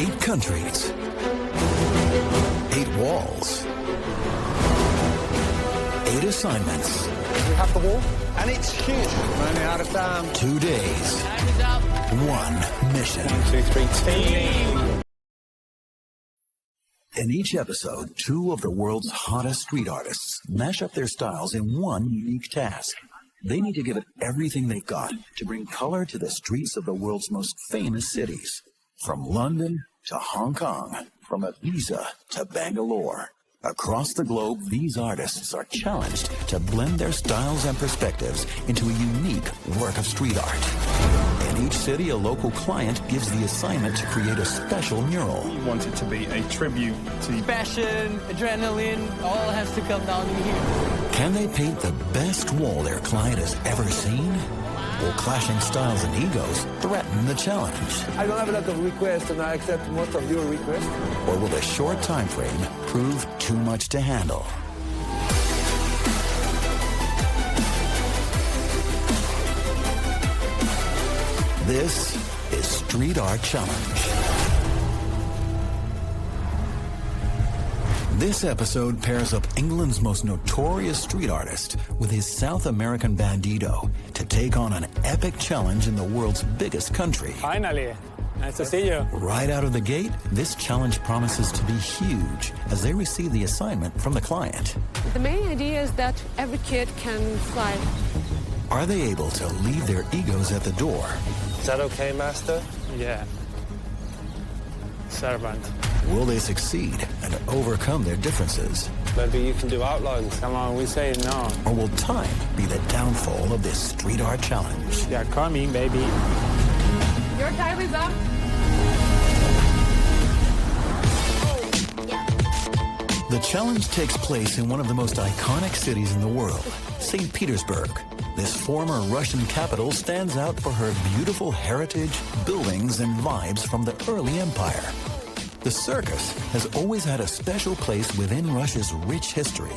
8 countries, 8 walls, 8 assignments. We have the wall, and it's huge. Running out of time. 2 days. Time is up. 1 mission. 1, 2, 3, team. In each episode, 2 of the world's hottest street artists mash up their styles in one unique task. They need to give it everything they've got to bring color to the streets of the world's most famous cities. From London to Hong Kong, from Ibiza to Bangalore. Across the globe, these artists are challenged to blend their styles and perspectives into a unique work of street art. In each city, a local client gives the assignment to create a special mural. We want it to be a tribute to Passion, adrenaline, all has to come down in here. Can they paint the best wall their client has ever seen? Will clashing styles and egos threaten the challenge? I don't have a lot of requests, and I accept most of your requests. Or will the short time frame prove too much to handle? This is Street Art Challenge. This episode pairs up England's most notorious street artist with his South American bandito to take on an epic challenge in the world's biggest country. Finally, nice to see you. Right out of the gate, this challenge promises to be huge as they receive the assignment from the client. The main idea is that every kid can fly. Are they able to leave their egos at the door? Is that okay, Master? Yeah. Servant. Will they succeed and overcome their differences? Maybe you can do outlines. Come on, we say no. Or will time be the downfall of this street art challenge? They are coming, baby. Your time is up. The challenge takes place in one of the most iconic cities in the world, St. Petersburg. This former Russian capital stands out for her beautiful heritage, buildings, and vibes from the early empire. The circus has always had a special place within Russia's rich history.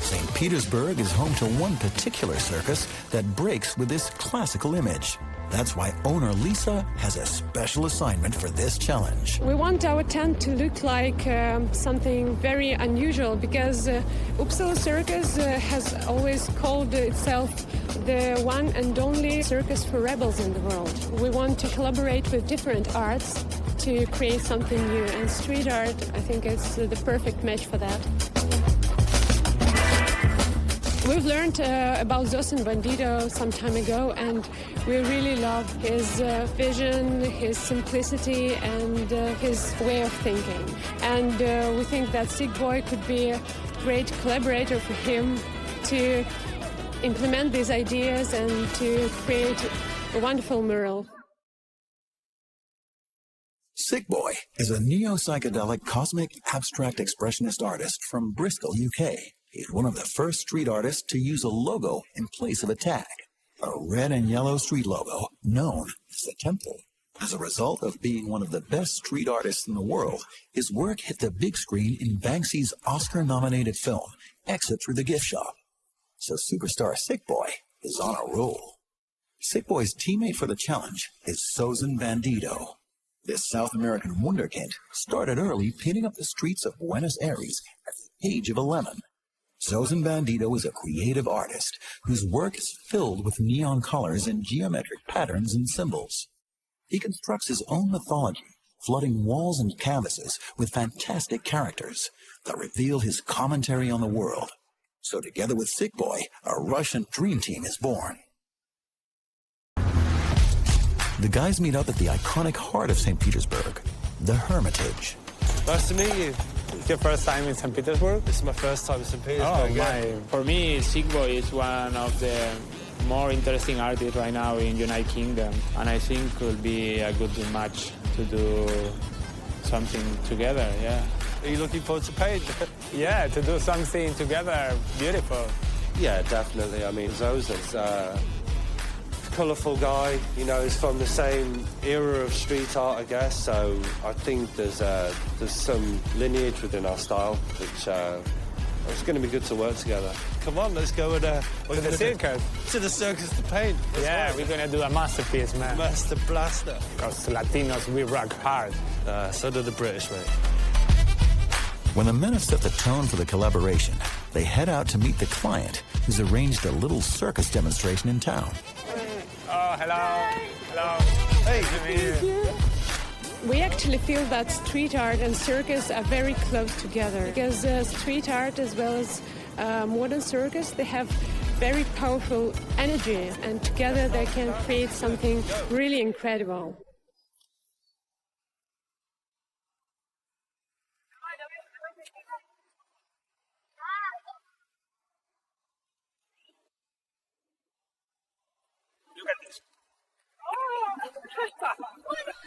St. Petersburg is home to one particular circus that breaks with this classical image. That's why owner Lisa has a special assignment for this challenge. We want our tent to look like something very unusual because Uppsala Circus has always called itself the one and only circus for rebels in the world. We want to collaborate with different arts to create something new, and street art, I think, is the perfect match for that. We've learned about Zosan Bandito some time ago, and we really love his vision, his simplicity, and his way of thinking. And we think that Sick Boy could be a great collaborator for him to implement these ideas and to create a wonderful mural. Sick Boy is a neo-psychedelic cosmic abstract expressionist artist from Bristol, UK. He's one of the first street artists to use a logo in place of a tag, a red and yellow street logo known as the Temple. As a result of being one of the best street artists in the world, his work hit the big screen in Banksy's Oscar-nominated film, Exit Through the Gift Shop. So superstar Sick Boy is on a roll. Sick Boy's teammate for the challenge is Zosan Bandito. This South American wunderkind started early painting up the streets of Buenos Aires at the age of 11. Zosan Bandito is a creative artist whose work is filled with neon colors and geometric patterns and symbols. He constructs his own mythology, flooding walls and canvases with fantastic characters that reveal his commentary on the world. So together with Sick Boy, a Russian dream team is born. The guys meet up at the iconic heart of St. Petersburg, the Hermitage. Nice to meet you. It's your first time in St. Petersburg? This is my first time in St. Petersburg. Oh, my. For me, Sick Boy is one of the more interesting artists right now in United Kingdom, and I think it will be a good match to do something together, yeah. Are you looking forward to paint? Yeah, to do something together, beautiful. Yeah, definitely. I mean, Zosan's colourful guy, you know, he's from the same era of street art, I guess, so I think there's some lineage within our style, which It's going to be good to work together. Come on, let's go and To the circus. to the circus to paint. Yeah, we're gonna do a masterpiece, man. Master Blaster. Because Latinos, we rock hard. So do the British, mate. When the men have set the tone for the collaboration, they head out to meet the client, who's arranged a little circus demonstration in town. Oh, hello. Hello. Hey, Good to meet you. We actually feel that street art and circus are very close together because street art as well as modern circus, they have very powerful energy, and together they can create something really incredible.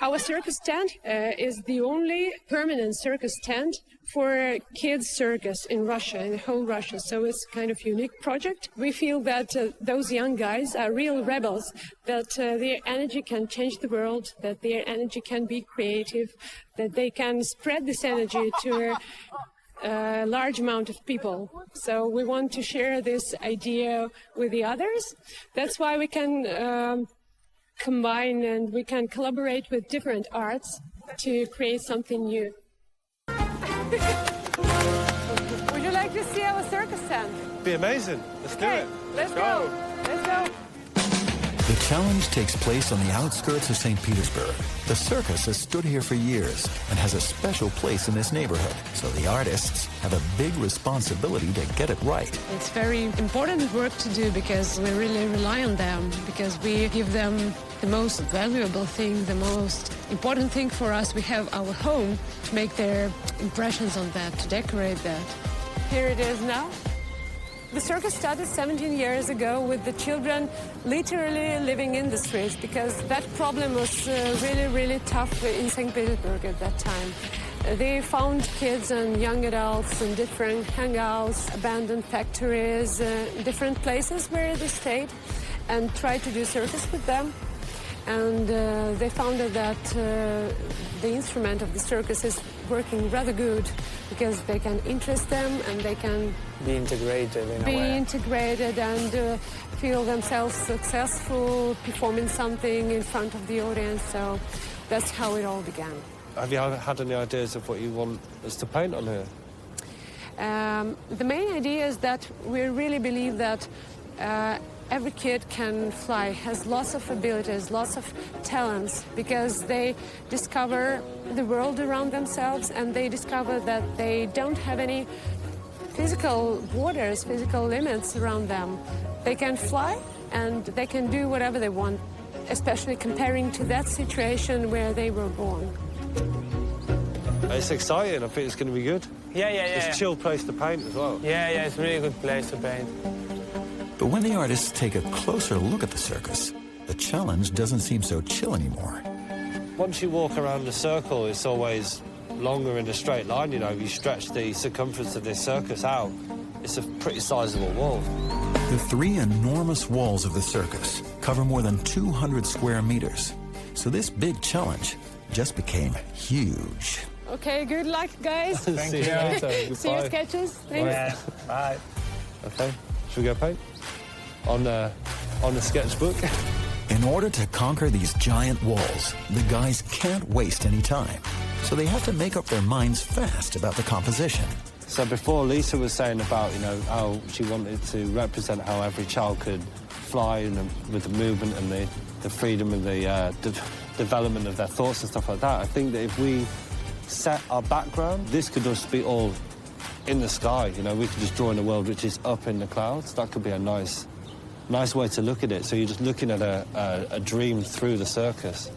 Our circus tent is the only permanent circus tent for kids circus in Russia, in whole Russia. So it's kind of unique project. We feel that those young guys are real rebels, that their energy can change the world, that their energy can be creative, that they can spread this energy to a large amount of people. So we want to share this idea with the others. That's why we can combine and we can collaborate with different arts to create something new. Would you like to see our circus tent? be amazing. Let's do it. Let's go. Let's go. The challenge takes place on the outskirts of St. Petersburg. The circus has stood here for years and has a special place in this neighborhood, so the artists have a big responsibility to get it right. It's very important work to do because we really rely on them, because we give them the most valuable thing, the most important thing for us. We have our home to make their impressions on that, to decorate that. Here it is now. The circus started 17 years ago with the children literally living in the streets because that problem was really tough in St. Petersburg at that time. They found kids and young adults in different hangouts, abandoned factories, different places where they stayed, and tried to do circus with them. And they found that the instrument of the circus is working rather good because they can interest them and they can Be integrated in a be way. integrated and feel themselves successful performing something in front of the audience. So that's how it all began. Have you had any ideas of what you want us to paint on here? The main idea is that we really believe that every kid can fly, has lots of abilities, lots of talents, because they discover the world around themselves and they discover that they don't have any physical borders, physical limits around them. They can fly and they can do whatever they want, especially comparing to that situation where they were born. It's exciting. I think it's going to be good. Yeah. It's a chill place to paint as well. Yeah, it's a really good place to paint. But when the artists take a closer look at the circus, the challenge doesn't seem so chill anymore. Once you walk around the circle, it's always longer in a straight line. You know, if you stretch the circumference of this circus out, it's a pretty sizable wall. The three enormous walls of the circus cover more than 200 square meters. So this big challenge just became huge. Okay, good luck, guys. See you later. See you sketches. Thanks. Yeah, bye. Okay, should we go paint? On the sketchbook? In order to conquer these giant walls, the guys can't waste any time. So they have to make up their minds fast about the composition. So before, Lisa was saying about, you know, how she wanted to represent how every child could fly and with the movement and the freedom and the development of their thoughts and stuff like that. I think that if we set our background, this could just be all in the sky. You know, we could just draw in a world which is up in the clouds. That could be a nice way to look at it. So you're just looking at a dream through the circus.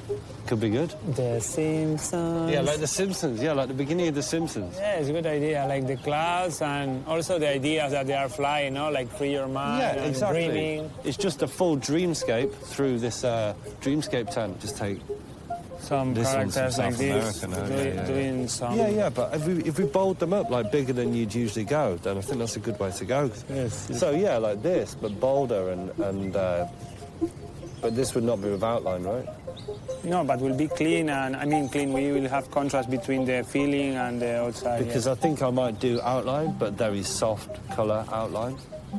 Could be good. The Simpsons. Yeah, like The Simpsons. Yeah, like the beginning of The Simpsons. Yeah, it's a good idea. Like the clouds and also the idea that they are flying, you know, like free your mind Yeah, and exactly. dreaming. It's just a full dreamscape through this dreamscape tent. Just take Some this one's from characters like South this America now, doing some... Yeah, but if we bowled them up like bigger than you'd usually go, then I think that's a good way to go. Yes. So yeah, like this, but bolder and But this would not be with outline, right? No, but will be clean, and I mean clean. We will have contrast between the feeling and the outside. Because I think I might do outline, but very soft colour outline.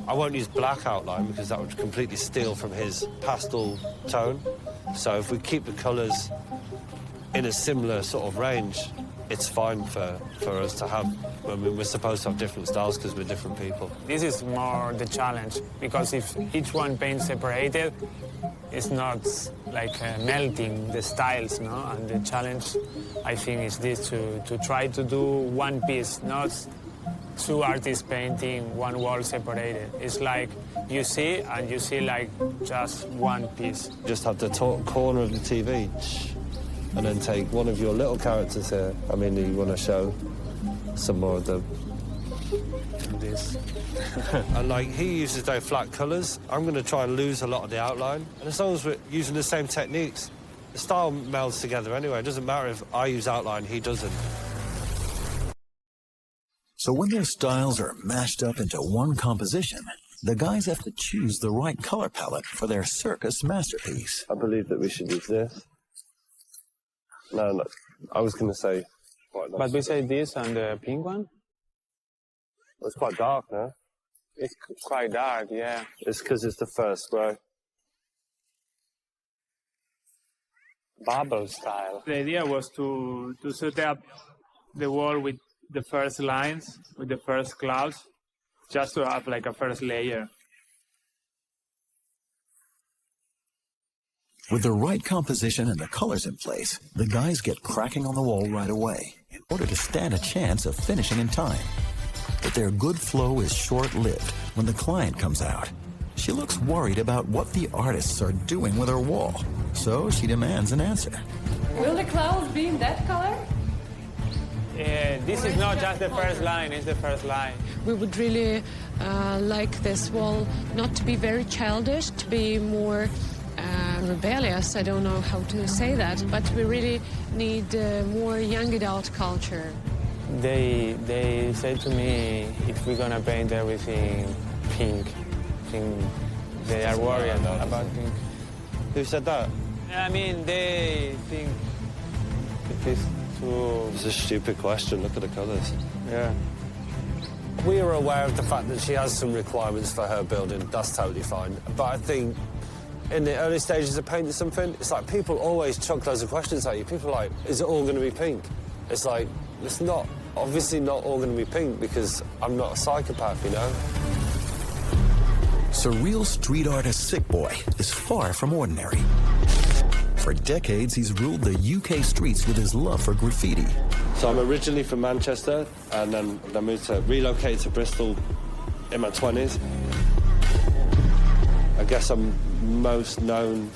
I won't use black outline because that would completely steal from his pastel tone. So if we keep the colours in a similar sort of range, it's fine for us to have. I mean, we're supposed to have different styles because we're different people. This is more the challenge, because if each one paints separated, it's not like melting the styles, no? And the challenge, I think, is this, to try to do one piece, not two artists painting one wall separated. It's like you see, and you see like just one piece. Just have the corner of the TV, and then take one of your little characters here. I mean, you want to show some more of the... This. And like, he uses those flat colours. I'm going to try and lose a lot of the outline. And as long as we're using the same techniques, the style melds together anyway. It doesn't matter if I use outline, he doesn't. So when their styles are mashed up into one composition, the guys have to choose the right color palette for their circus masterpiece. I believe that we should use this. No, I was going to say... But we say this and the pink one? It's quite dark, no? It's quite dark, yeah. It's because it's the first row. Bubble style. The idea was to set up the wall with the first lines, with the first clouds, just to have like a first layer. With the right composition and the colors in place, the guys get cracking on the wall right away in order to stand a chance of finishing in time. But their good flow is short-lived when the client comes out. She looks worried about what the artists are doing with her wall, so she demands an answer. Will the clouds be in that color? This is not just the first line, it's the first line. We would really like this wall not to be very childish, to be more rebellious. I don't know how to say that, but we really need more young adult culture. They said to me, if we're gonna paint everything pink, I think they are worried about pink. Who said that? I mean, they think it is too... It's a stupid question. Look at the colours. Yeah. We are aware of the fact that she has some requirements for her building. That's totally fine. But I think in the early stages of painting something, it's like people always chuck loads of questions at you. People are like, is it all going to be pink? It's like, it's not, obviously not all going to be pink because I'm not a psychopath, you know? Surreal street artist Sick Boy is far from ordinary. For decades, he's ruled the UK streets with his love for graffiti. So I'm originally from Manchester, and then I relocated to Bristol in my 20s. I guess I'm most known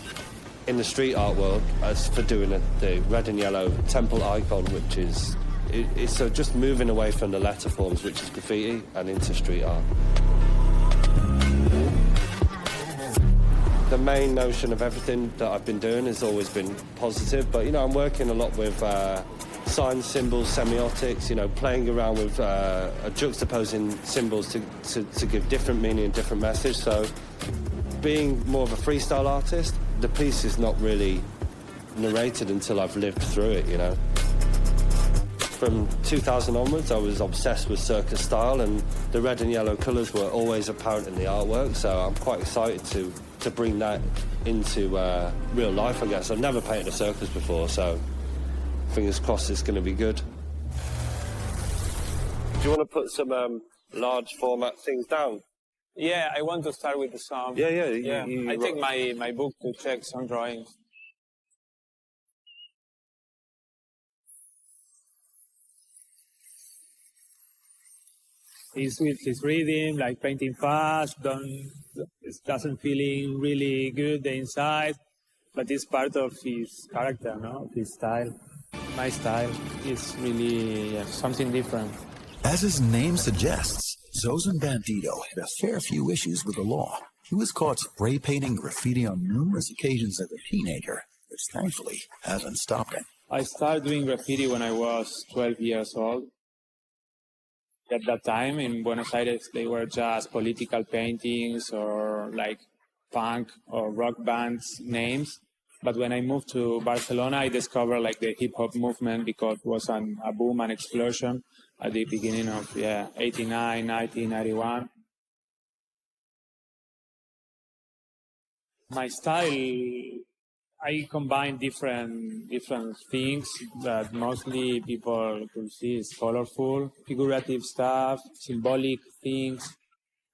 in the street art world as for doing the red and yellow temple icon, which is it's just moving away from the letter forms, which is graffiti, and into street art. The main notion of everything that I've been doing has always been positive, but, you know, I'm working a lot with signs, symbols, semiotics, you know, playing around with juxtaposing symbols to give different meaning and different message. So being more of a freestyle artist, the piece is not really narrated until I've lived through it, you know. From 2000 onwards, I was obsessed with circus style, and the red and yellow colours were always apparent in the artwork, so I'm quite excited to bring that into real life, I guess. I've never painted a circus before, so fingers crossed it's going to be good. Do you want to put some large format things down? Yeah, I want to start with some. Yeah. I take my book to check some drawings. He's with his rhythm, like painting fast, it doesn't feeling really good the inside, but it's part of his character, no? His style. My style is really something different. As his name suggests, Zozan Bandito had a fair few issues with the law. He was caught spray painting graffiti on numerous occasions as a teenager, which thankfully hasn't stopped him. I started doing graffiti when I was 12 years old. At that time in Buenos Aires, they were just political paintings or like punk or rock bands names. But when I moved to Barcelona, I discovered like the hip hop movement because it was a boom and explosion at the beginning of 89, 1991. My style, I combine different things that mostly people could see is colorful, figurative stuff, symbolic things.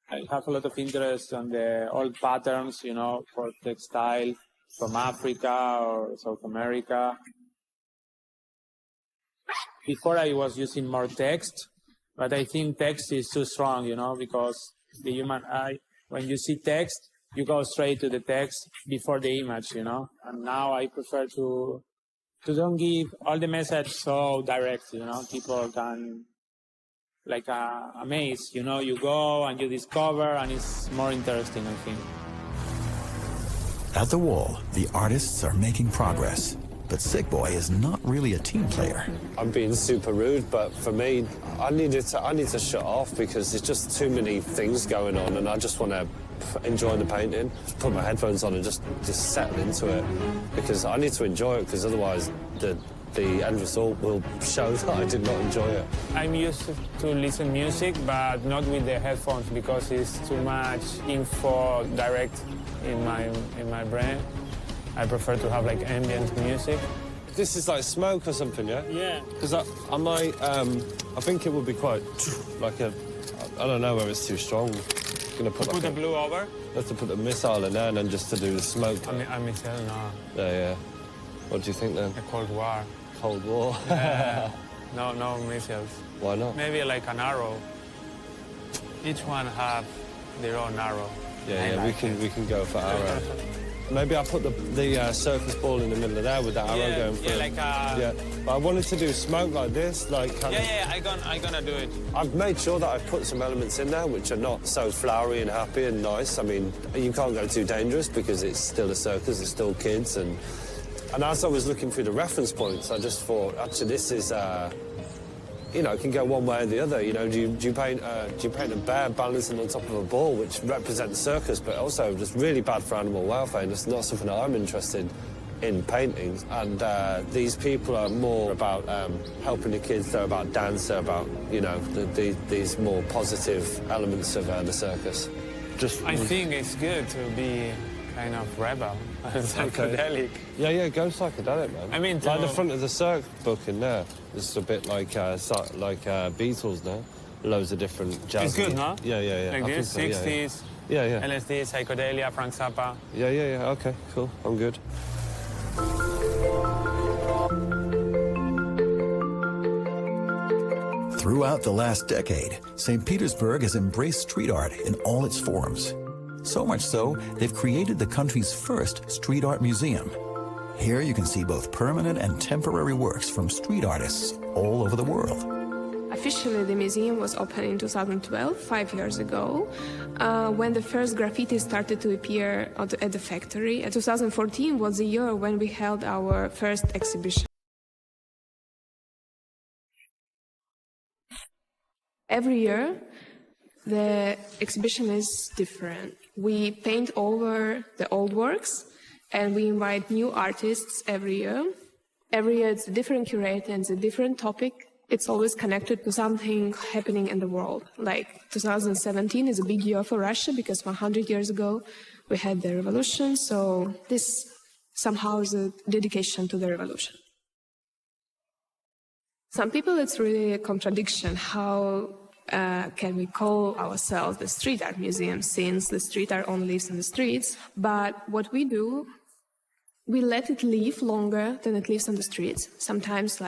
I have a lot of interest on the old patterns, for textile from Africa or South America. Before I was using more text, but I think text is too strong, because the human eye, when you see text, you go straight to the text before the image, And now I prefer to don't give all the message so direct, People can, like a maze, you go and you discover, and it's more interesting, I think. At the wall, the artists are making progress. But Sick Boy is not really a team player. I'm being super rude, but for me, I need to shut off because there's just too many things going on, and I just want to enjoy the painting. Just put my headphones on and just settle into it because I need to enjoy it because otherwise the end result will show that I did not enjoy it. I'm used to listen music, but not with the headphones because it's too much info direct in my brain. I prefer to have like ambient music. This is like smoke or something, yeah? Yeah. Because I might, I think it would be quite like I don't know whether it's too strong. Gonna put the blue over? Let's put a missile in there and then just to do the smoke. A missile, no. Yeah. What do you think then? A Cold War. Cold War? Yeah. No missiles. Why not? Maybe like an arrow. Each one have their own arrow. Yeah, we can go for arrow. Maybe I'll put the circus ball in the middle of there with that arrow going through. Yeah, like a... Yeah, but I wanted to do smoke like this, like kind of... I'm gonna do it. I've made sure that I've put some elements in there which are not so flowery and happy and nice. I mean, you can't go too dangerous because it's still a circus, it's still kids. And as I was looking through the reference points, I just thought, actually, this is... it can go one way or the other. Do you paint a bear balancing on top of a ball, which represents circus, but also just really bad for animal welfare, and it's not something that I'm interested in painting. And these people are more about helping the kids. They're about dance. They're about these more positive elements of the circus. I think it's good to be kind of rebel, psychedelic. Yeah, go psychedelic, man. I mean, like the front of the Cirque book in there. It's a bit like Beatles now. Loads of different jazz. It's good, no? Yeah. Like this, so, 60s. Yeah. LSD, psychedelia, Frank Zappa. Yeah. Okay, cool. I'm good. Throughout the last decade, St. Petersburg has embraced street art in all its forms. So much so, they've created the country's first street art museum. Here you can see both permanent and temporary works from street artists all over the world. Officially, the museum was opened in 2012, 5 years ago, when the first graffiti started to appear at the factory. 2014 was the year when we held our first exhibition. Every year, the exhibition is different. We paint over the old works, and we invite new artists every year. Every year, it's a different curator and it's a different topic. It's always connected to something happening in the world. Like 2017 is a big year for Russia because 100 years ago we had the revolution. So this somehow is a dedication to the revolution. Some people, it's really a contradiction. How can we call ourselves the street art museum since the street art only lives in the streets? But what we do, we let it live longer than it lives on the streets. Sometimes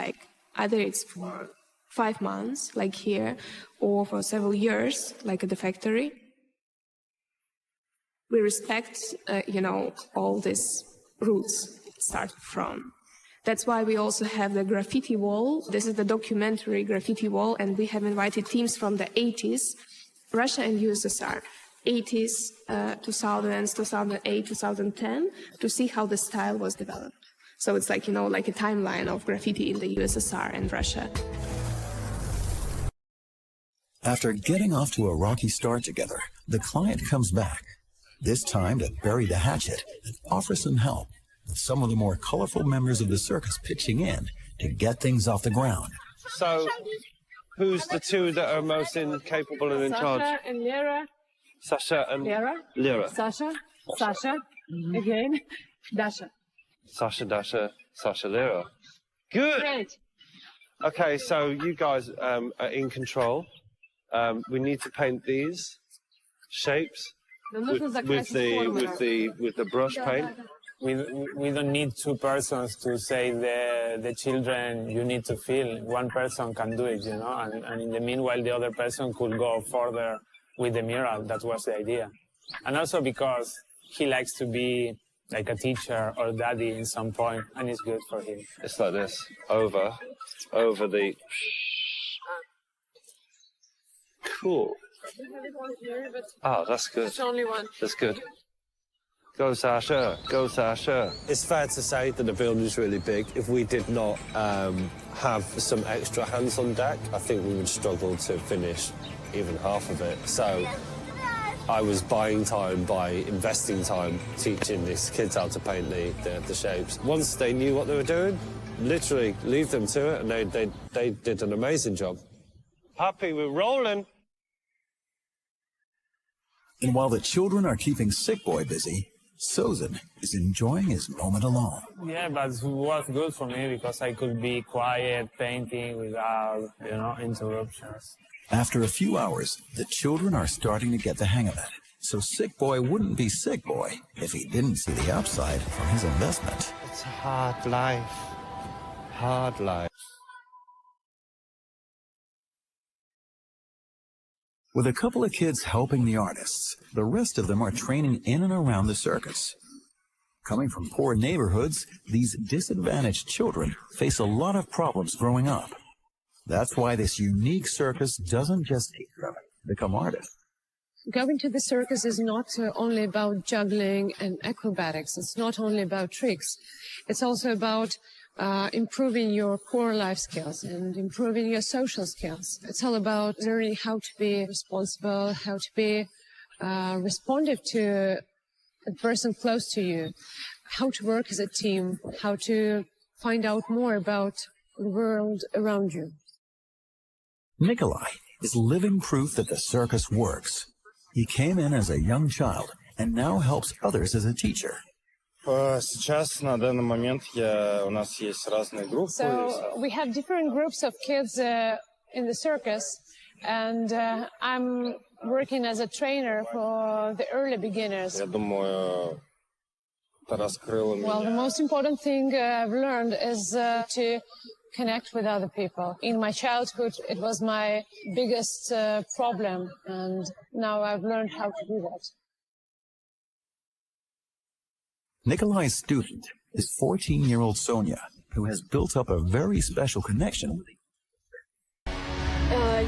either it's for 5 months, like here, or for several years, like at the factory. We respect, all these roots it started from. That's why we also have the graffiti wall. This is the documentary graffiti wall, and we have invited teams from the 80s, Russia and USSR, 80s, 2000s, 2008, 2010, to see how the style was developed. So it's like a timeline of graffiti in the USSR and Russia. After getting off to a rocky start together, the client comes back. this time to bury the hatchet and offer some help, with some of the more colorful members of the circus pitching in to get things off the ground. So, who's the two that are most capable and in charge? Sasha and Lera. Sasha and Lera. Sasha. Again. Dasha. Sasha, Lera. Good. Great. Okay, so you guys are in control. We need to paint these shapes with the brush paint. We don't need two persons to say the children you need to feel. One person can do it, you know, and in the meanwhile the other person could go further with the mural. That was the idea. And also because he likes to be like a teacher or daddy in some point, and it's good for him. It's like this, over the... Cool. Oh, that's good. It's only one. That's good. Go, Sasha. Go, Sasha. It's fair to say that the building is really big. If we did not have some extra hands on deck, I think we would struggle to finish even half of it. So I was buying time by investing time, teaching these kids how to paint the shapes. Once they knew what they were doing, literally leave them to it, and they did an amazing job. Happy, we're rolling. And while the children are keeping Sick Boy busy, Sozin is enjoying his moment alone. Yeah, but it was good for me because I could be quiet, painting without, you know, interruptions. After a few hours, the children are starting to get the hang of it. So Sick Boy wouldn't be Sick Boy if he didn't see the upside from his investment. It's a hard life. Hard life. With a couple of kids helping the artists, the rest of them are training in and around the circus. Coming from poor neighborhoods, these disadvantaged children face a lot of problems growing up. That's why this unique circus doesn't just teach them to become artists. Going to the circus is not only about juggling and acrobatics. It's not only about tricks. It's also about improving your core life skills and improving your social skills. It's all about learning how to be responsible, how to be responsive to a person close to you, how to work as a team, how to find out more about the world around you. Nikolai is living proof that the circus works. He came in as a young child and now helps others as a teacher. Сейчас, на данный момент, у нас есть разные группы. So we have different groups of kids in the circus, and I'm working as a trainer for the early beginners. Я думаю, это раскрыло меня. Well, the most important thing I've learned is to connect with other people. In my childhood, it was my biggest problem, and now I've learned how to do that. Nikolai's student is 14-year-old Sonia, who has built up a very special connection with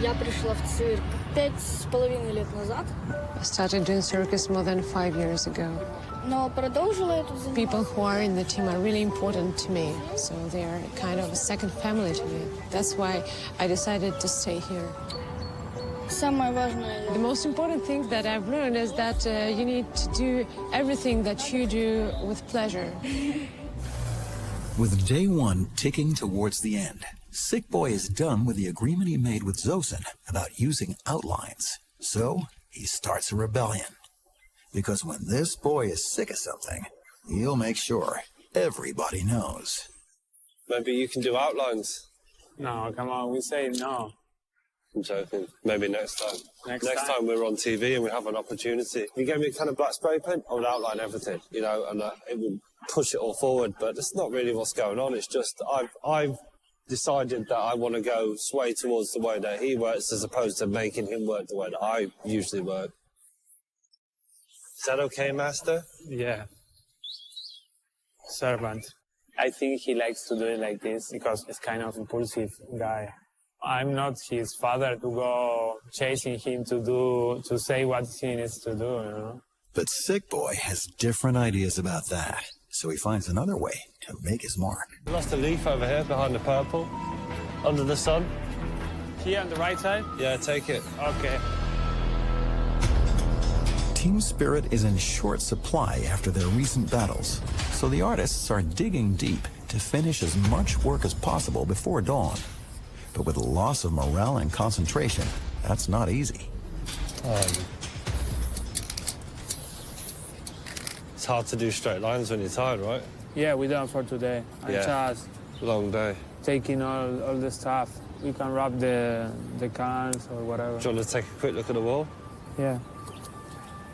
Я пришла в цирк 5,5 лет назад. I started doing circus more than 5 years ago. Но продолжила эту заниматься. People who are in the team are really important to me, so they're kind of a second family to me. That's why I decided to stay here. Самое важное. The most important thing that I've learned is that you need to do everything that you do with pleasure. With day one ticking towards the end, Sick Boy is done with the agreement he made with Zosin about using outlines. So he starts a rebellion. Because when this boy is sick of something, he'll make sure everybody knows. Maybe you can do outlines. No, come on, we say no. I'm joking. Maybe next time. Next time we're on TV and we have an opportunity. You gave me a kind of black spray pen, I would outline everything, you know, and it would push it all forward. But that's not really what's going on. It's just I've decided that I want to go sway towards the way that he works as opposed to making him work the way that I usually work. Is that okay, Master? Yeah. Servant. I think he likes to do it like this because he's kind of impulsive guy. I'm not his father to go chasing him to say what he needs to do, you know. But Sick Boy has different ideas about that, so he finds another way to make his mark. Lost a leaf over here behind the purple, under the sun. Here on the right side? Yeah, take it. Okay. Team spirit is in short supply after their recent battles, so the artists are digging deep to finish as much work as possible before dawn. But with a loss of morale and concentration, that's not easy. It's hard to do straight lines when you're tired, right? Yeah, we're done for today. And just long day. taking all the stuff. We can wrap the cans or whatever. Do you want to take a quick look at the wall? Yeah.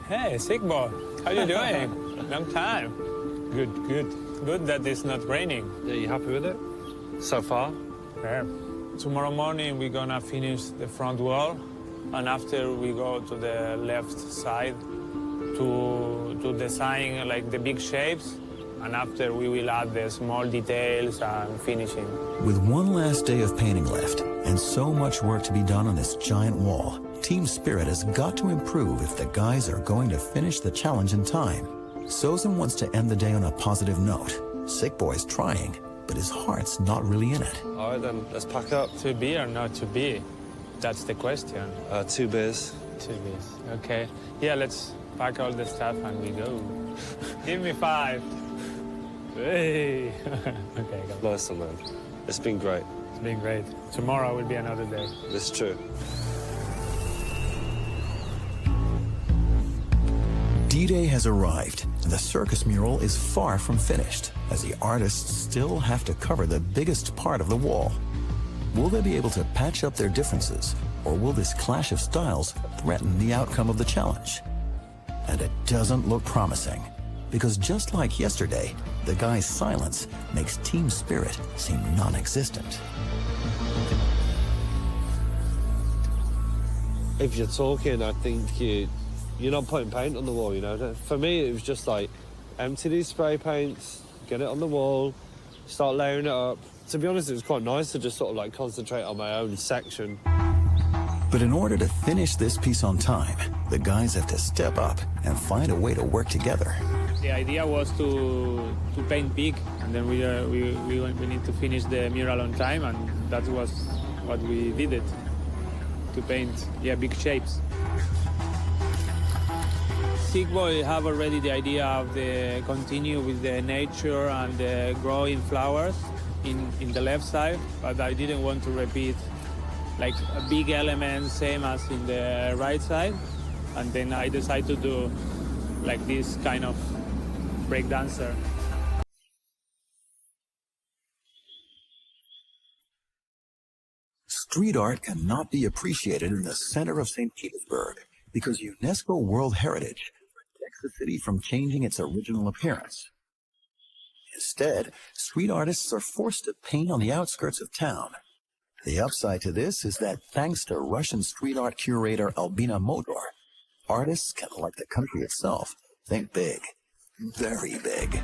Hey, sick boy. How you doing? Long time. Good, good. Good that it's not raining. Yeah, you happy with it? So far? Yeah. Tomorrow morning we're gonna finish the front wall, and after we go to the left side to design like the big shapes, and after we will add the small details and finishing. With one last day of painting left and so much work to be done on this giant wall, team spirit has got to improve if the guys are going to finish the challenge in time. S01 wants to end the day on a positive note. Sick boy's trying, but his heart's not really in it. All right, then, let's pack up. To be or not to be? That's the question. 2 beers. 2 beers, okay. Yeah, let's pack all the stuff and we go. Give me 5. Hey. Okay, go. Nice one, man. It's been great. It's been great. Tomorrow will be another day. It's true. D-Day has arrived, and the circus mural is far from finished, as the artists still have to cover the biggest part of the wall. Will they be able to patch up their differences, or will this clash of styles threaten the outcome of the challenge? And it doesn't look promising, because just like yesterday, the guy's silence makes team spirit seem non-existent. If you're talking, I think you're not putting paint on the wall, you know. For me, it was just like, empty these spray paints, get it on the wall, start layering it up. To be honest, it was quite nice to just sort of like concentrate on my own section. But in order to finish this piece on time, the guys have to step up and find a way to work together. The idea was to paint big, and then we need to finish the mural on time, and that was what we did it, to paint, big shapes. Sick Boy have already the idea of the continue with the nature and the growing flowers in the left side, but I didn't want to repeat like a big element, same as in the right side, and then I decided to do like this kind of breakdancer. Street art cannot be appreciated in the center of St. Petersburg because UNESCO World Heritage protects the city from changing its original appearance. Instead, street artists are forced to paint on the outskirts of town. The upside to this is that thanks to Russian street art curator Albina Modor, artists can, like the country itself, think big, very big.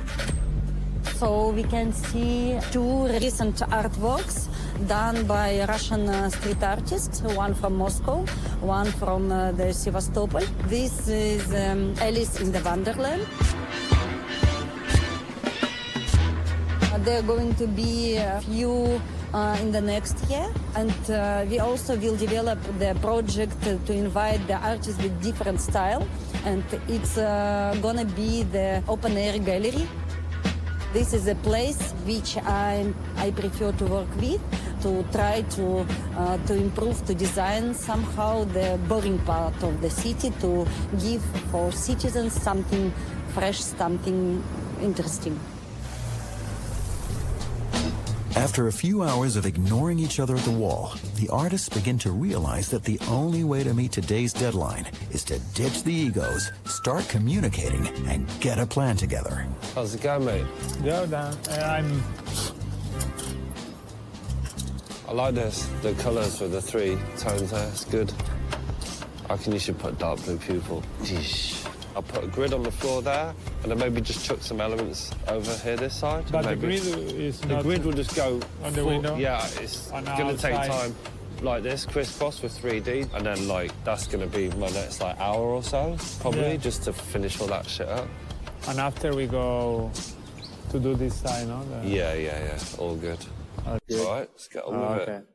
So we can see 2 recent artworks done by Russian street artists, one from Moscow, one from the Sevastopol. This is Alice in the Wonderland. There are going to be a few in the next year, and we also will develop the project to invite the artists with different style, and it's gonna be the open-air gallery. This is a place which I prefer to work with, to try to improve, to design somehow the boring part of the city, to give for citizens something fresh, something interesting. After a few hours of ignoring each other at the wall, the artists begin to realize that the only way to meet today's deadline is to ditch the egos, start communicating, and get a plan together. How's it going, mate? Yeah, I like this, the colours with the 3 tones there, it's good. I reckon you should put dark blue pupil. I'll put a grid on the floor there, and then maybe just chuck some elements over here this side. but the maybe. grid is The not grid will just go on the window. Yeah, it's going to take time. Like this, crisscross with 3D, and then like that's going to be my next like hour or so, probably, just to finish all that shit up. And after we go to do this side, no? Yeah, all good. Okay. All right, let's get on with it.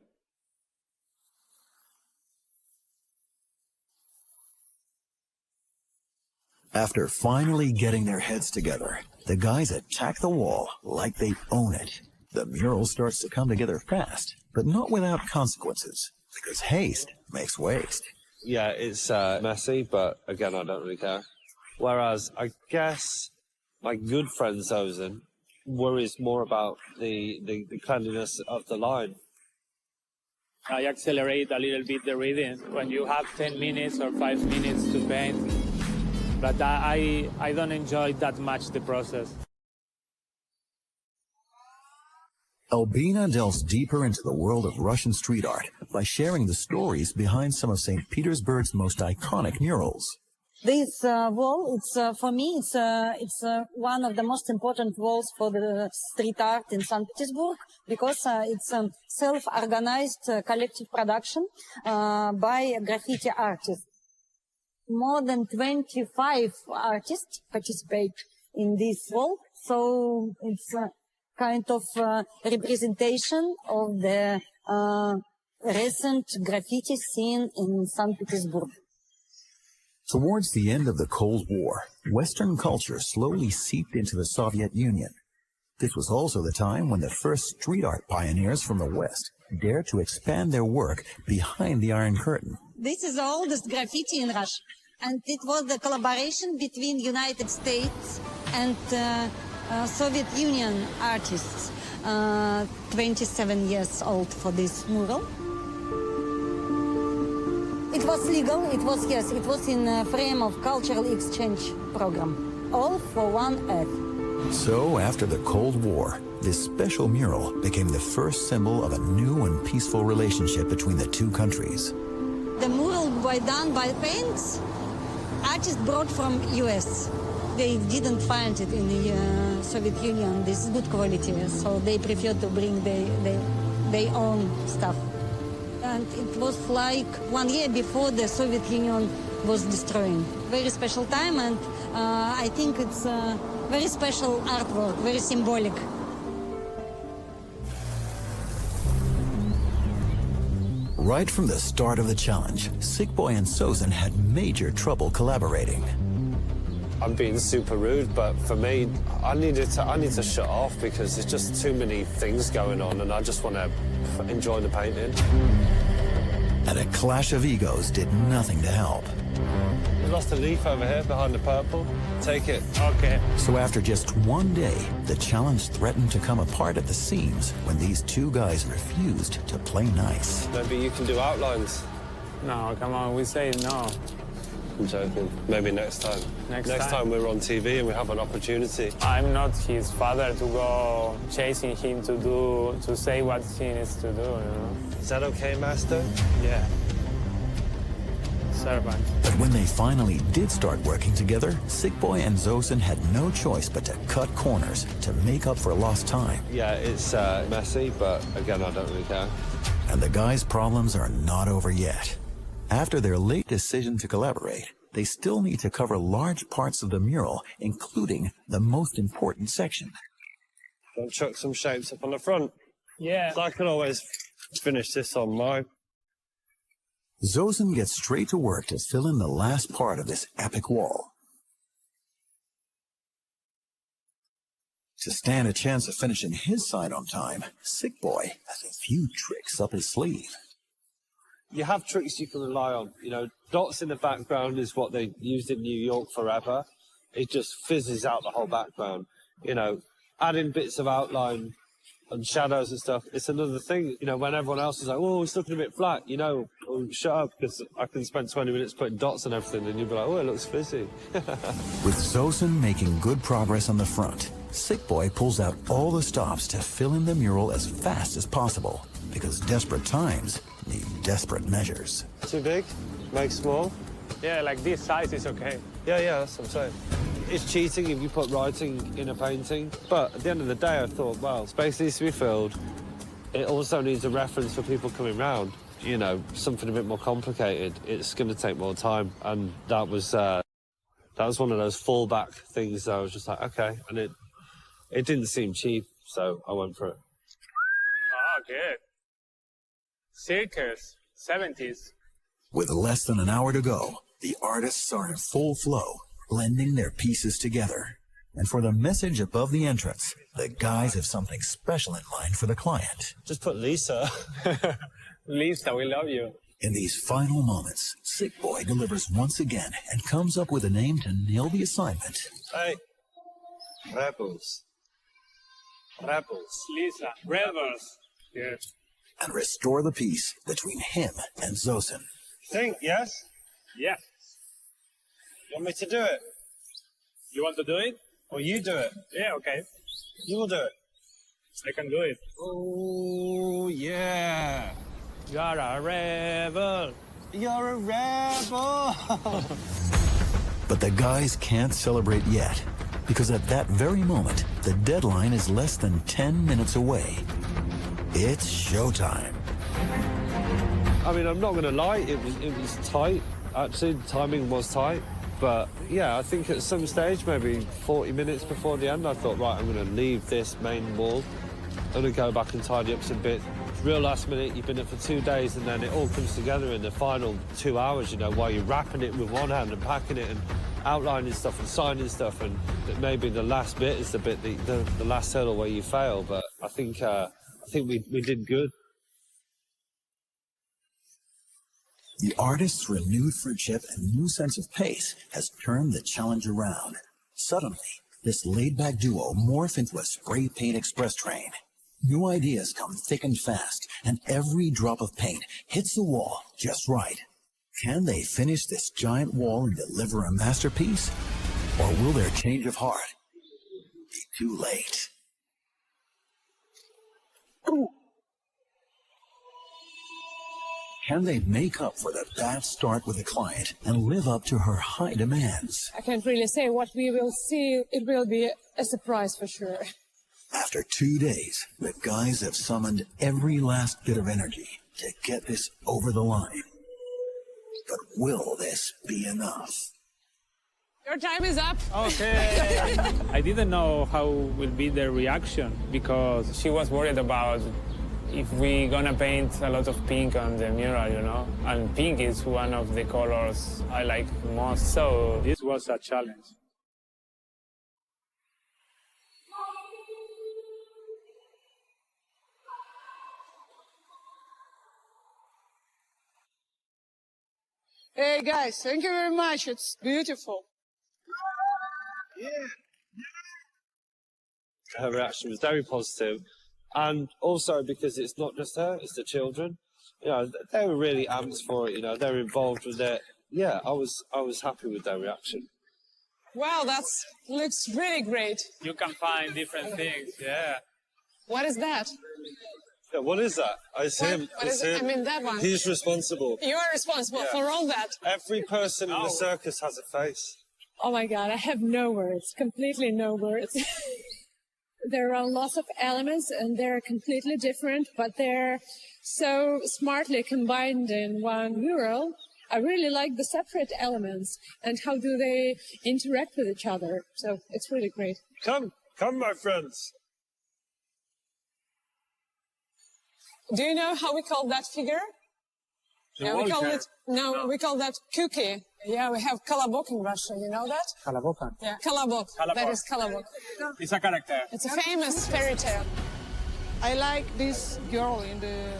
After finally getting their heads together, the guys attack the wall like they own it. The mural starts to come together fast, but not without consequences, because haste makes waste. Yeah, it's messy, but again, I don't really care. Whereas, I guess my good friend Zosen worries more about the cleanliness of the line. I accelerate a little bit the reading when you have 10 minutes or 5 minutes to paint, but I don't enjoy that much the process. Albina delves deeper into the world of Russian street art by sharing the stories behind some of St. Petersburg's most iconic murals. This wall, for me, it's one of the most important walls for the street art in St. Petersburg, because it's a self-organized collective production by graffiti artists. More than 25 artists participate in this wall, so it's kind of representation of the recent graffiti scene in St. Petersburg. Towards the end of the Cold War, Western culture slowly seeped into the Soviet Union. This was also the time when the first street art pioneers from the West dared to expand their work behind the Iron Curtain. This is the oldest graffiti in Russia, and it was the collaboration between United States and Soviet Union artists, 27 years old for this mural. It was legal, it was in a frame of cultural exchange program, all for one earth. So after the Cold War, this special mural became the first symbol of a new and peaceful relationship between the two countries. The mural was done by paints, artists brought from US. They didn't find it in the Soviet Union, this good quality, so they preferred to bring their own stuff. And it was like 1 year before the Soviet Union was destroying. Very special time, and I think it's a very special artwork, very symbolic. Right from the start of the challenge, Sickboy and Zosen had major trouble collaborating. I'm being super rude, but for me, I need to shut off because there's just too many things going on, and I just want to enjoy the painting. And a clash of egos did nothing to help. We lost a leaf over here behind the purple. Take it. Okay. So after just one day, the challenge threatened to come apart at the seams when these two guys refused to play nice. Maybe you can do outlines. No, come on, we say no. I'm joking. Maybe next time. Next time we're on TV and we have an opportunity. I'm not his father to go chasing him to say what he needs to do, you know? Is that okay, Master? Yeah. Servant. But when they finally did start working together, Sickboy and Zosen had no choice but to cut corners to make up for lost time. Yeah, it's messy, but again, I don't really care. And the guys' problems are not over yet. After their late decision to collaborate, they still need to cover large parts of the mural, including the most important section. Don't chuck some shapes up on the front. Yeah. So I can always finish this on my... Zosen gets straight to work to fill in the last part of this epic wall. To stand a chance of finishing his side on time, Sickboy has a few tricks up his sleeve. You have tricks you can rely on. You know, dots in the background is what they used in New York forever. It just fizzes out the whole background. You know, adding bits of outline and shadows and stuff, it's another thing. You know, when everyone else is like, oh, it's looking a bit flat, you know, oh, shut up, because I can spend 20 minutes putting dots and everything, and you'll be like, oh, it looks fizzy. With Zosen making good progress on the front, Sickboy pulls out all the stops to fill in the mural as fast as possible, because desperate times need desperate measures. Too big? Make small? Yeah, like this size is okay. Yeah, that's what I'm saying. It's cheating if you put writing in a painting, but at the end of the day, I thought, well, space needs to be filled. It also needs a reference for people coming round. You know, something a bit more complicated. It's going to take more time, and that was one of those fallback things that I was just like, okay, and it didn't seem cheap, so I went for it. Oh, good. Circus, 70s. With less than an hour to go, the artists are in full flow, blending their pieces together. And for the message above the entrance, the guys have something special in mind for the client. Just put Lisa. Lisa, we love you. In these final moments, Sick Boy delivers once again and comes up with a name to nail the assignment. Hey, Rebels. Rebels. Lisa, Rebels. Yes. And restore the peace between him and Zosin. Think, yes? Yeah. You want me to do it? You want to do it? Or you do it? Yeah, okay. You will do it. I can do it. Oh, yeah. You are a rebel. You're a rebel. But the guys can't celebrate yet, because at that very moment, the deadline is less than 10 minutes away. It's showtime. I mean, I'm not going to lie, it was tight. Actually, the timing was tight. But, yeah, I think at some stage, maybe 40 minutes before the end, I thought, right, I'm going to leave this main wall. I'm going to go back and tidy up some bits. Real last minute, you've been up for 2 days, and then it all comes together in the final 2 hours, you know, while you're wrapping it with one hand and packing it and outlining stuff and signing stuff. And that maybe the last bit is the bit, the last hurdle where you fail. But I think we did good. The artist's renewed friendship and new sense of pace has turned the challenge around. Suddenly, this laid-back duo morph into a spray paint express train. New ideas come thick and fast, and every drop of paint hits the wall just right. Can they finish this giant wall and deliver a masterpiece? Or will their change of heart be too late? Can they make up for the bad start with the client and live up to her high demands? I can't really say what we will see. It will be a surprise for sure. After 2 days, the guys have summoned every last bit of energy to get this over the line. But will this be enough? Your time is up. Okay. I didn't know how will be their reaction because she was worried about if we gonna paint a lot of pink on the mural, you know? And pink is one of the colors I like most, so this was a challenge. Hey guys, thank you very much. It's beautiful. Her reaction was very positive. And also because it's not just her, it's the children. You know, they were really amped for it, you know, they're involved with it. Yeah, I was happy with their reaction. Wow, that looks really great. You can find different things, yeah. What is that? Yeah, what is that? It's him. What It's is it? him. I mean, that one. He's responsible. You're responsible for all that. Every person in the circus has a face. Oh my God, I have no words, completely no words. There are lots of elements and they're completely different, but they're so smartly combined in one mural. I really like the separate elements and how do they interact with each other. So it's really great. Come, my friends. Do you know how we call that figure? Yeah, we call it, we call that cookie. Yeah, we have kolobok in Russia, you know that? Kolobok? Yeah, kolobok. That is kolobok. It's a character. It's a famous fairy tale. I like this girl in the.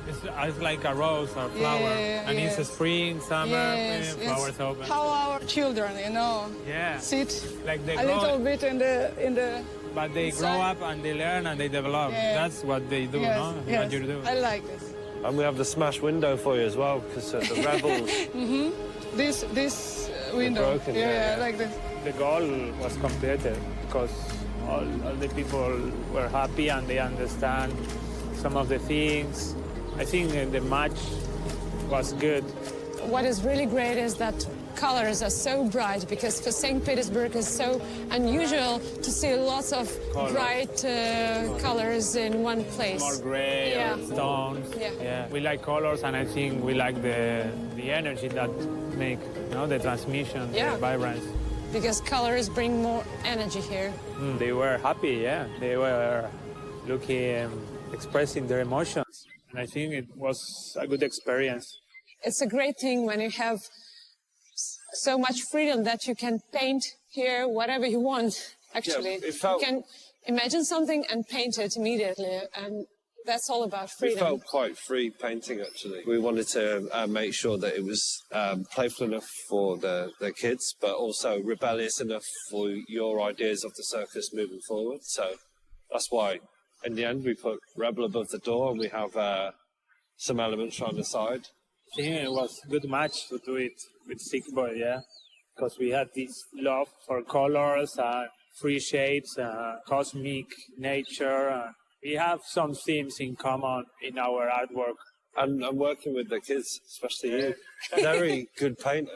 It's like a rose or flower, and it's a spring, summer, flowers open. How our children, you know, sit like they a little bit in the. But they grow up and they learn and they develop. That's what they do, no? What you do. I like this. And we have the smash window for you as well, because the rebels. This window. Broken, I like this. The goal was completed because all the people were happy and they understand some of the things. I think the match was good. What is really great is that colors are so bright because for St. Petersburg it's so unusual to see lots of bright colors in one place. More gray or stones. Yeah. We like colors and I think we like the energy that make the transmission, the vibrance. Because colors bring more energy here. They were happy, They were looking, expressing their emotions. And I think it was a good experience. It's a great thing when you have so much freedom that you can paint here whatever you want, actually. Yeah, it felt... You can imagine something and paint it immediately, and that's all about freedom. We felt quite free painting, actually. We wanted to make sure that it was playful enough for the kids, but also rebellious enough for your ideas of the circus moving forward. So that's why, in the end, we put Rebel above the door, and we have some elements on the side. I think it was a good match to do it with Sick Boy, yeah? Because we had this love for colors, free shapes, cosmic nature. We have some themes in common in our artwork. And I'm working with the kids, especially you. Very good painter.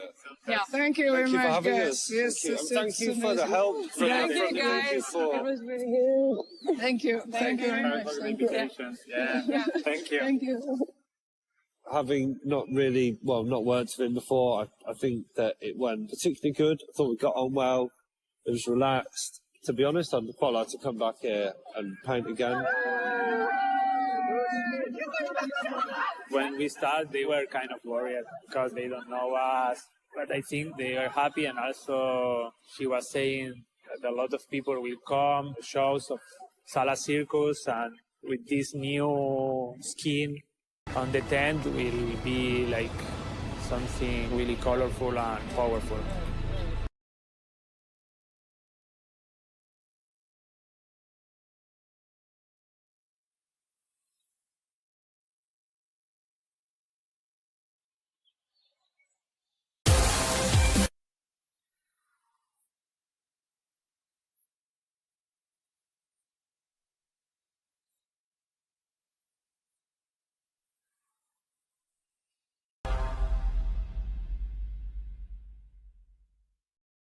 Yeah, thank you very much. Thank you for having guys. us. Yes, Thank you for the help from Thank you, the guys. before. It was really good. Thank you. Thank you very much. Thank you. Yeah. Thank you. Thank you. Having not worked with him before, I think that it went particularly good. I thought we got on well. It was relaxed. To be honest, I'd quite like to come back here and paint again. When we started, they were kind of worried because they don't know us. But I think they are happy, and also she was saying that a lot of people will come, shows of Sala Circus, and with this new skin on the tent will be like something really colorful and powerful.